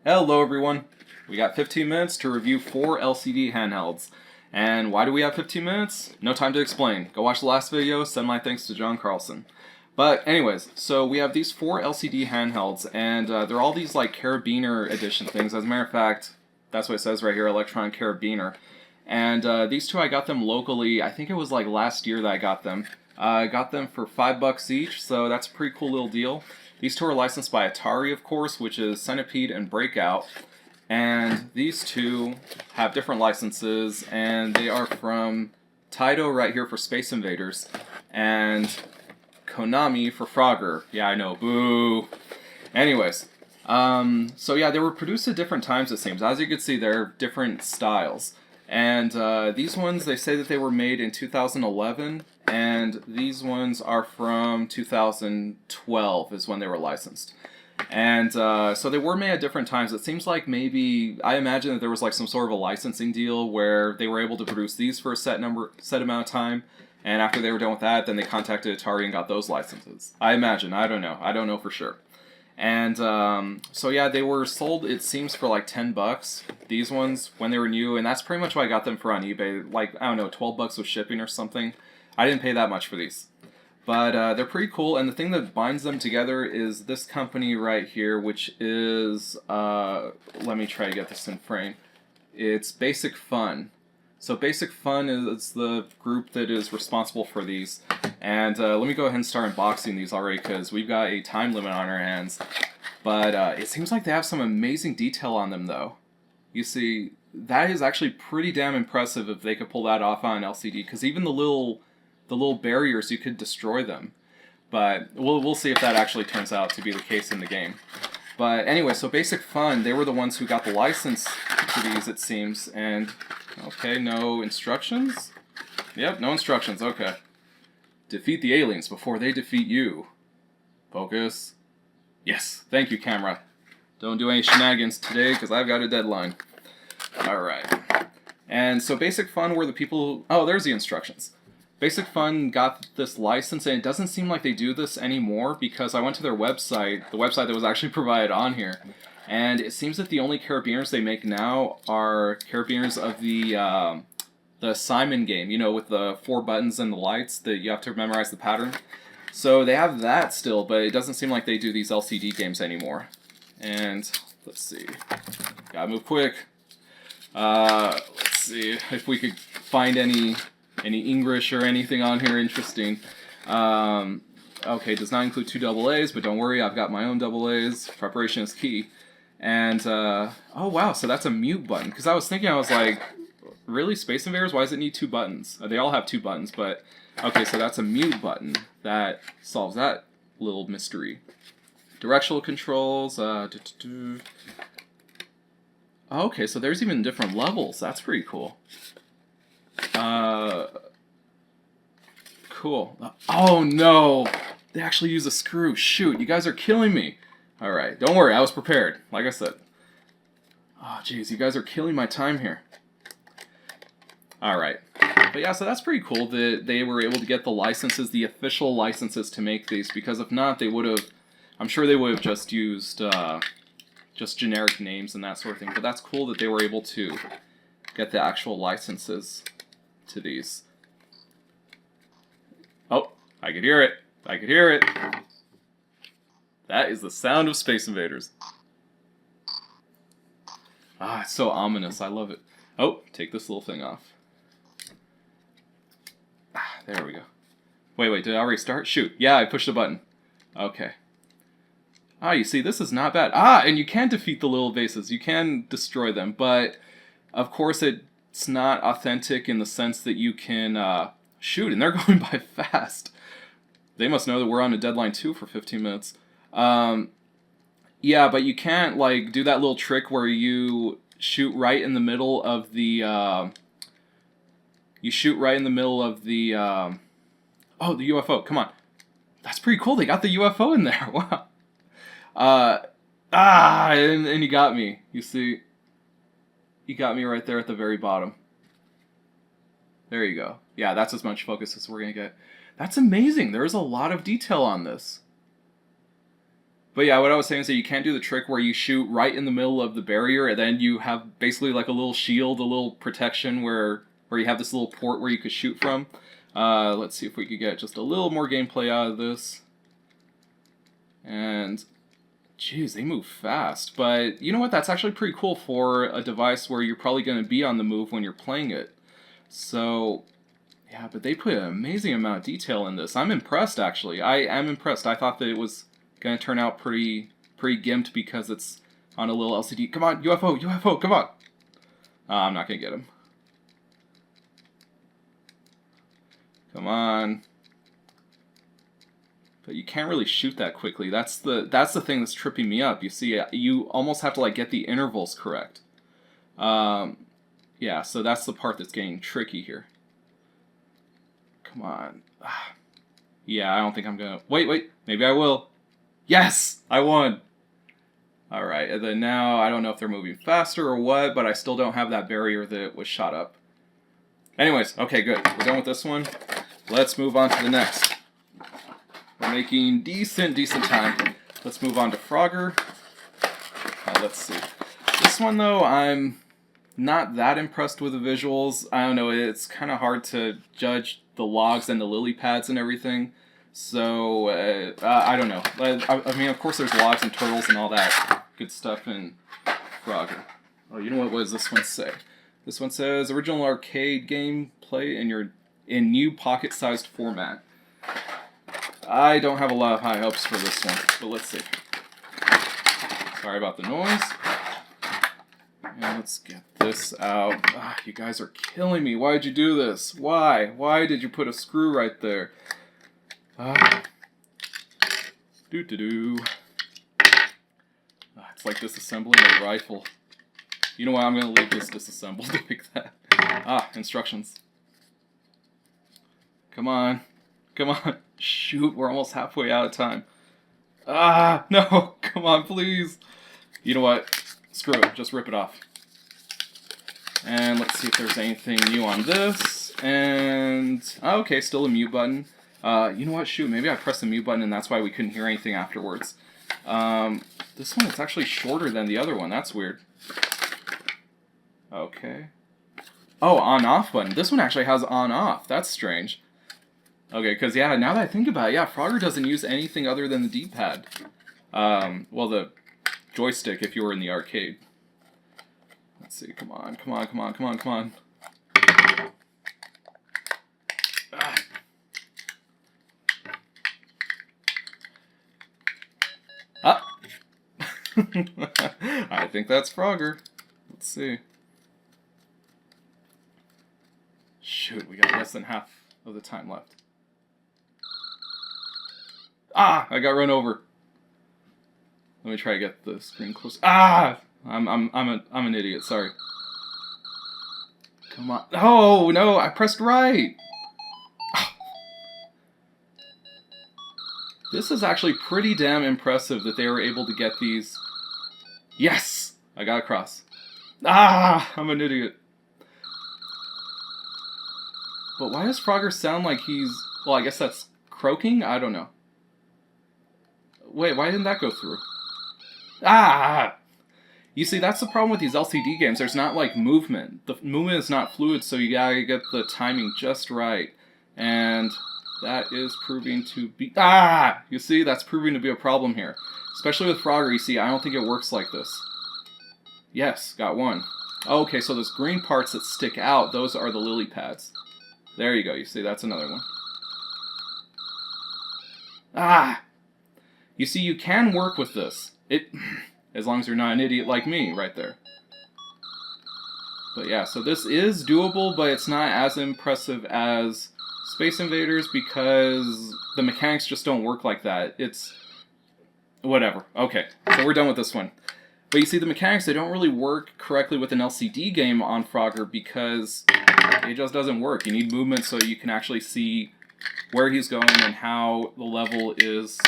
Hello everyone! We got 15 minutes to review 4 LCD handhelds. And why do we have 15 minutes? No time to explain. Go watch the last video, send my thanks to John Carlson. But anyways, so we have these 4 LCD handhelds, and they're all these like carabiner edition things. As a matter of fact, that's what it says right here, electronic carabiner. And these two I got them locally. I think it was like last year that I got them. I got them for $5 each, so that's a pretty cool little deal. These two are licensed by Atari, of course, which is Centipede and Breakout. And these two have different licenses, and they are from Taito right here for Space Invaders, and Konami for Frogger. Yeah, I know, boo! Anyways, so yeah, they were produced at different times, it seems. As you can see, they're different styles. And these ones, they say that they were made in 2011, and these ones are from 2012 is when they were licensed. And so they were made at different times. It seems like maybe, I imagine that there was like some sort of a licensing deal where they were able to produce these for a set amount of time, and after they were done with that, then they contacted Atari and got those licenses. I imagine, I don't know for sure. And so yeah, they were sold, it seems, for like $10. These ones, when they were new, and that's pretty much what I got them for on eBay. Like, I don't know, $12 with shipping or something. I didn't pay that much for these. But they're pretty cool, and the thing that binds them together is this company right here, which is, let me try to get this in frame. It's Basic Fun. So Basic Fun is the group that is responsible for these. And let me go ahead and start unboxing these already, because we've got a time limit on our hands. But it seems like they have some amazing detail on them, though. You see, that is actually pretty damn impressive if they could pull that off on an LCD, because even the little barriers, you could destroy them. But we'll see if that actually turns out to be the case in the game. But anyway, so Basic Fun, they were the ones who got the license to these, it seems. And, okay, no instructions? Yep, no instructions, okay. Defeat the aliens before they defeat you. Focus. Yes, thank you, camera. Don't do any shenanigans today, because I've got a deadline. Alright. And so Basic Fun were the people who... Oh, there's the instructions. Basic Fun got this license, and it doesn't seem like they do this anymore, because I went to their website, the website that was actually provided on here, and it seems that the only carabiners they make now are carabiners of the Simon game, you know, with the 4 buttons and the lights that you have to memorize the pattern. So they have that still, but it doesn't seem like they do these LCD games anymore. And let's see, gotta move quick. Let's see if we could find any English or anything on here interesting. Okay, does not include 2 double A's, but don't worry, I've got my own double A's. Preparation is key. And, oh wow, so that's a mute button. Because I was thinking, I was like, really, Space Invaders? Why does it need 2 buttons? They all have 2 buttons, but... Okay, so that's a mute button. That solves that little mystery. Directional controls, Okay, so there's even different levels. That's pretty cool. Cool. Oh no! They actually use a screw. Shoot, you guys are killing me. Alright, don't worry, I was prepared. Like I said. Oh jeez, you guys are killing my time here. Alright. But yeah, so that's pretty cool that they were able to get the licenses, the official licenses to make these, because if not, they would have... I'm sure they would have just used just generic names and that sort of thing. But that's cool that they were able to get the actual licenses to these. Oh, I could hear it. I could hear it. That is the sound of Space Invaders. Ah, it's so ominous. I love it. Oh, take this little thing off. Ah, there we go. Wait, did I already start? Shoot. Yeah, I pushed the button. Okay. Ah, you see, this is not bad. Ah, and you can defeat the little bases. You can destroy them, but of course it's not authentic in the sense that you can shoot, and they're going by fast. They must know that we're on a deadline too for 15 minutes. Yeah, but you can't like do that little trick where you shoot right in the middle of the oh, the UFO. Come on. That's pretty cool. They got the UFO in there. Wow. And you got me. You see, you got me right there at the very bottom. There you go. Yeah, that's as much focus as we're gonna get. That's amazing. There's a lot of detail on this. But yeah, what I was saying is that you can't do the trick where you shoot right in the middle of the barrier and then you have basically like a little shield, a little protection where you have this little port where you could shoot from. Let's see if we could get just a little more gameplay out of this. And, geez, they move fast. But you know what? That's actually pretty cool for a device where you're probably going to be on the move when you're playing it. So, yeah, but they put an amazing amount of detail in this. I'm impressed, actually. I am impressed. I thought that it was going to turn out pretty gimped because it's on a little LCD. Come on, UFO, UFO, come on! I'm not going to get him. Come on. But you can't really shoot that quickly. That's the thing that's tripping me up. You see, you almost have to like get the intervals correct. Yeah, so that's the part that's getting tricky here. Come on. Yeah, I don't think I'm gonna... Wait, maybe I will. Yes! I won! Alright, and then now, I don't know if they're moving faster or what, but I still don't have that barrier that was shot up. Anyways, okay, good. We're done with this one. Let's move on to the next. We're making decent time. Let's move on to Frogger. Let's see. This one, though, I'm not that impressed with the visuals. I don't know, it's kind of hard to judge the logs and the lily pads and everything. So, I don't know. I mean, of course there's logs and turtles and all that good stuff in Frogger. Oh, you know what does this one say? This one says, original arcade game play in new pocket-sized format. I don't have a lot of high hopes for this one, but let's see. Sorry about the noise. And let's get this out. You guys are killing me. Why did you do this? Why? Why did you put a screw right there? It's like disassembling a rifle. You know what? I'm going to leave this disassembled like that. Instructions. Come on. Come on. Shoot, we're almost halfway out of time. No. Come on, please. You know what? Screw it. Just rip it off. And let's see if there's anything new on this. And, okay, still a mute button. You know what? Shoot, maybe I pressed the mute button and that's why we couldn't hear anything afterwards. This one is actually shorter than the other one. That's weird. Okay. Oh, on-off button. This one actually has on-off. That's strange. Okay, because, yeah, now that I think about it, yeah, Frogger doesn't use anything other than the D-pad. Well, the joystick if you were in the arcade. Let's see, come on. I think that's Frogger. Let's see. Shoot, we got less than half of the time left. I got run over. Let me try to get the screen close. I'm an idiot. Sorry. Come on. Oh no! I pressed right. This is actually pretty damn impressive that they were able to get these. Yes, I got across. I'm an idiot. But why does Frogger sound like he's... Well, I guess that's croaking? I don't know. Wait, why didn't that go through? You see, that's the problem with these LCD games. There's not, like, movement. The movement is not fluid, so you gotta get the timing just right. And that is proving to be... You see, that's proving to be a problem here. Especially with Frogger, you see, I don't think it works like this. Yes, got one. Okay, so those green parts that stick out, those are the lily pads. There you go, you see, that's another one. You see, you can work with this. As long as you're not an idiot like me, right there. But yeah, so this is doable, but it's not as impressive as Space Invaders because the mechanics just don't work like that. It's... whatever. Okay, so we're done with this one. But you see, the mechanics, they don't really work correctly with an LCD game on Frogger because it just doesn't work. You need movement so you can actually see where he's going and how the level is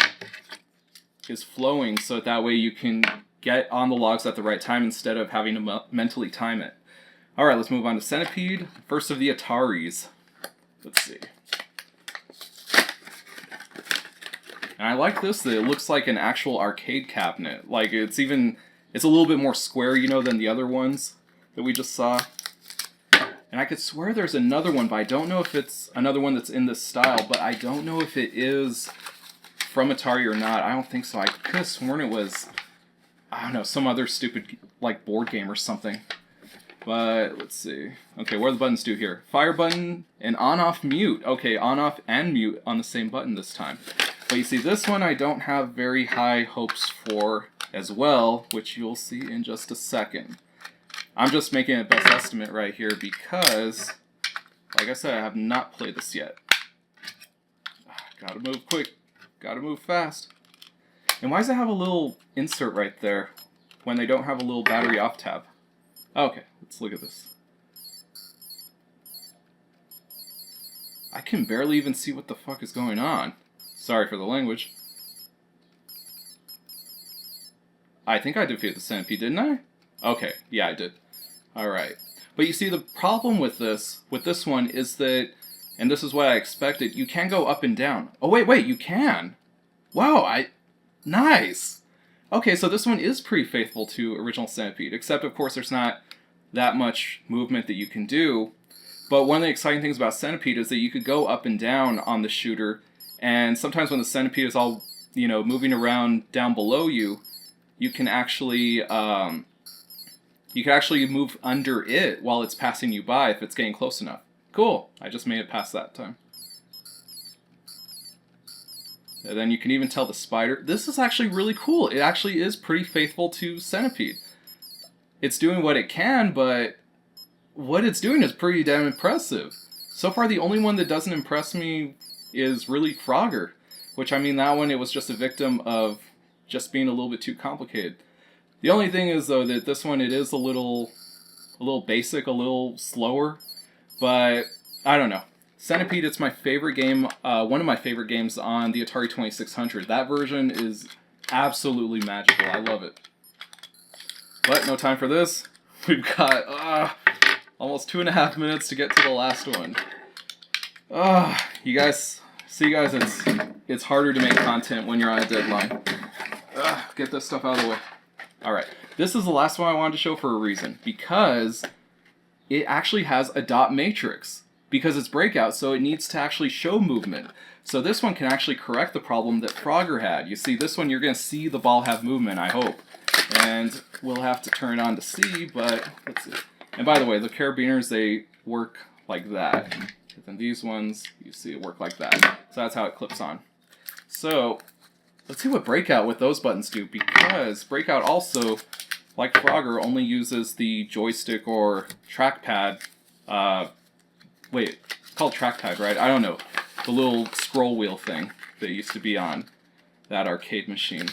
flowing, so that way you can get on the logs at the right time instead of having to mentally time it. Alright, let's move on to Centipede. First of the Ataris. Let's see. And I like this, that it looks like an actual arcade cabinet. Like, it's a little bit more square, you know, than the other ones that we just saw. And I could swear there's another one, but I don't know if it's another one that's in this style, but I don't know if it is from Atari or not. I don't think so. I could have sworn it was, I don't know, some other stupid, like, board game or something. But, let's see. Okay, what do the buttons do here? Fire button and on-off mute. Okay, on-off and mute on the same button this time. But you see, this one I don't have very high hopes for as well, which you'll see in just a second. I'm just making a best estimate right here because, like I said, I have not played this yet. Gotta move quick. Gotta move fast. And why does it have a little insert right there when they don't have a little battery off tab? Okay, let's look at this. I can barely even see what the fuck is going on. Sorry for the language. I think I defeated the centipede, didn't I? Okay, yeah, I did. Alright. But you see, the problem with this one, is that, and this is what I expected, you can go up and down. Oh, wait, you can! Wow, nice! Okay, so this one is pretty faithful to original Centipede, except, of course, there's not that much movement that you can do. But one of the exciting things about Centipede is that you could go up and down on the shooter, and sometimes when the Centipede is all, you know, moving around down below you, you can actually move under it while it's passing you by if it's getting close enough. Cool. I just made it past that time. And then you can even tell the spider. This is actually really cool. It actually is pretty faithful to Centipede. It's doing what it can, but what it's doing is pretty damn impressive. So far, the only one that doesn't impress me is really Frogger, which, I mean, that one, it was just a victim of just being a little bit too complicated. The only thing is, though, that this one, it is a little basic, a little slower, but I don't know. Centipede, it's my favorite game, one of my favorite games on the Atari 2600. That version is absolutely magical. I love it. But no time for this. We've got almost 2.5 minutes to get to the last one. You guys, it's harder to make content when you're on a deadline. Get this stuff out of the way. Alright, this is the last one I wanted to show for a reason. Because it actually has a dot matrix. Because it's Breakout, so it needs to actually show movement. So this one can actually correct the problem that Frogger had. You see, this one you're going to see the ball have movement, I hope. And we'll have to turn it on to see, but let's see. And by the way, the carabiners, they work like that. And then these ones, you see it work like that. So that's how it clips on. So let's see what Breakout with those buttons do, because Breakout also, like Frogger, only uses the joystick or trackpad. Wait, it's called trackpad, right? I don't know. The little scroll wheel thing that used to be on that arcade machine.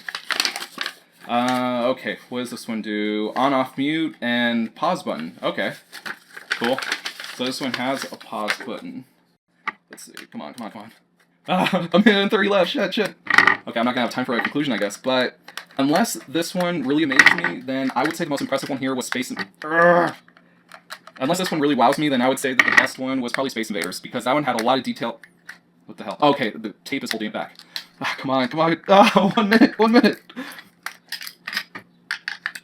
Okay, what does this one do? On, off, mute, and pause button. Okay, cool. So this one has a pause button. Let's see, come on. A minute and 30 left, shit. Okay, I'm not gonna have time for a conclusion, I guess, but unless this one really amazed me, then I would say the most impressive one here was Unless this one really wows me, then I would say that the best one was probably Space Invaders, because that one had a lot of detail. What the hell? Okay, the tape is holding it back. Come on. 1 minute.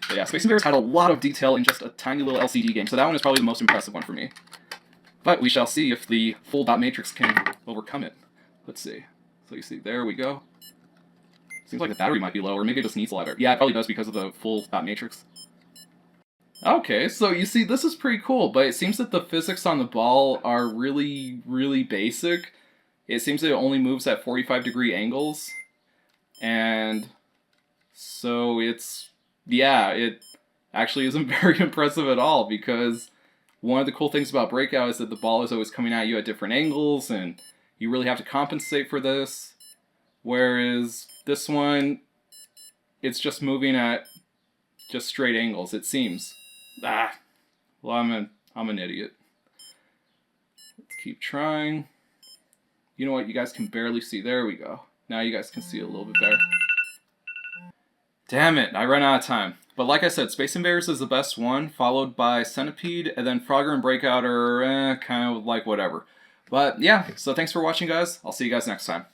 But yeah, Space Invaders had a lot of detail in just a tiny little LCD game, so that one is probably the most impressive one for me. But we shall see if the full dot matrix can overcome it. Let's see. So you see, there we go. Seems like the battery might be low, or maybe it just needs a lot better. Yeah, it probably does because of the full dot matrix. Okay, so you see, this is pretty cool, but it seems that the physics on the ball are really, really basic. It seems that it only moves at 45-degree angles, and so it actually isn't very impressive at all, because one of the cool things about Breakout is that the ball is always coming at you at different angles, and you really have to compensate for this, whereas this one, it's just moving at just straight angles, it seems. Well, I'm an idiot. Let's keep trying. You know what? You guys can barely see. There we go. Now you guys can see a little bit better. Damn it! I ran out of time. But like I said, Space Invaders is the best one, followed by Centipede, and then Frogger and Breakout are kind of like whatever. But yeah, so thanks for watching, guys. I'll see you guys next time.